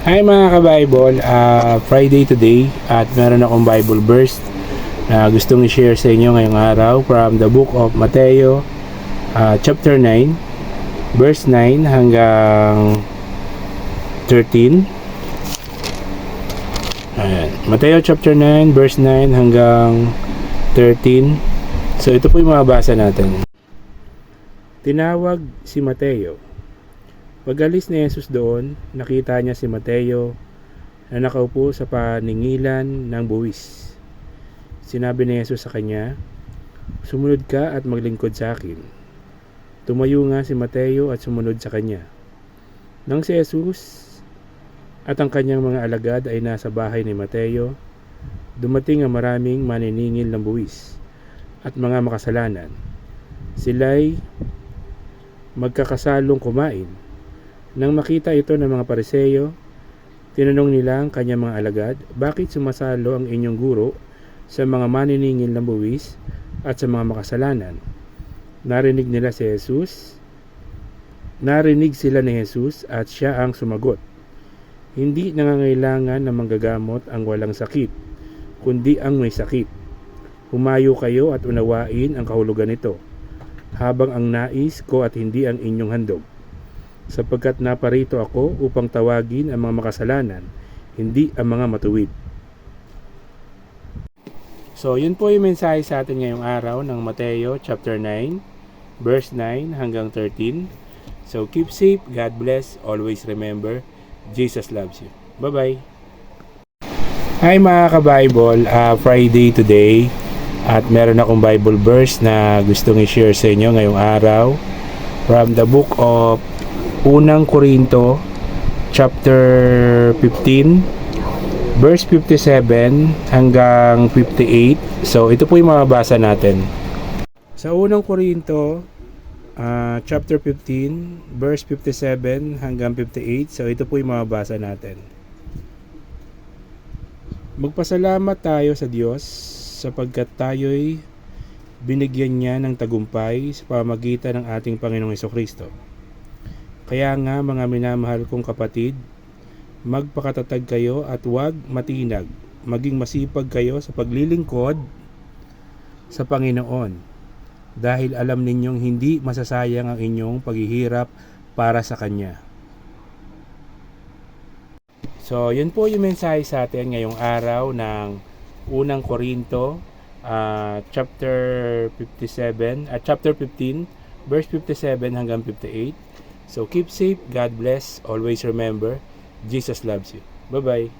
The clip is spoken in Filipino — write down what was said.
Hi mga ka-Bible, Friday today at meron akong Bible verse na gustong i-share sa inyo ngayong araw from the book of Mateo, chapter 9, verse 9 hanggang 13. Ayan. Mateo chapter 9, verse 9 hanggang 13. So ito po yung mababasa natin. Tinawag si Mateo. Pag-alis ni Jesus doon, nakita niya si Mateo na nakaupo sa paningilan ng buwis. Sinabi ni Jesus sa kanya, "Sumunod ka at maglingkod sa akin." Tumayo nga si Mateo at sumunod sa kanya. Nang si Jesus at ang kanyang mga alagad ay nasa bahay ni Mateo, dumating ang maraming maniningil ng buwis at mga makasalanan. Sila'y magkakasalong kumain. Nang makita ito ng mga Pariseo, tinanong nila ang kanyang mga alagad, "Bakit sumasalo ang inyong guro sa mga maniningil ng buwis at sa mga makasalanan?" Narinig sila ni Jesus at siya ang sumagot, "Hindi nangangailangan na manggagamot ang walang sakit, kundi ang may sakit. Humayo kayo at unawain ang kahulugan nito, habang ang nais ko at hindi ang inyong handog. Sapagkat naparito ako upang tawagin ang mga makasalanan, hindi ang mga matuwid." So, yun po yung mensahe sa atin ngayong araw ng Mateo chapter 9, verse 9 hanggang 13. So, keep safe, God bless, always remember, Jesus loves you. Bye-bye! Hi mga ka-Bible, Friday today at meron akong Bible verse na gustong i-share sa inyo ngayong araw from the book of Unang Korinto chapter 15 verse 57 hanggang 58. So ito po yung mababasa natin. Sa Unang Korinto chapter 15 verse 57 hanggang 58. So ito po yung mababasa natin. Magpasalamat tayo sa Diyos sapagkat tayo'y binigyan niya ng tagumpay sa pamamagitan ng ating Panginoong Hesukristo. Kaya nga mga minamahal kong kapatid, magpakatatag kayo at huwag matinag. Maging masipag kayo sa paglilingkod sa Panginoon, dahil alam ninyong hindi masasayang ang inyong paghihirap para sa Kanya. So, yun po yung mensahe sa atin ngayong araw ng Unang Korinto, chapter 15, verse 57 hanggang 58. So keep safe, God bless, always remember, Jesus loves you. Bye-bye.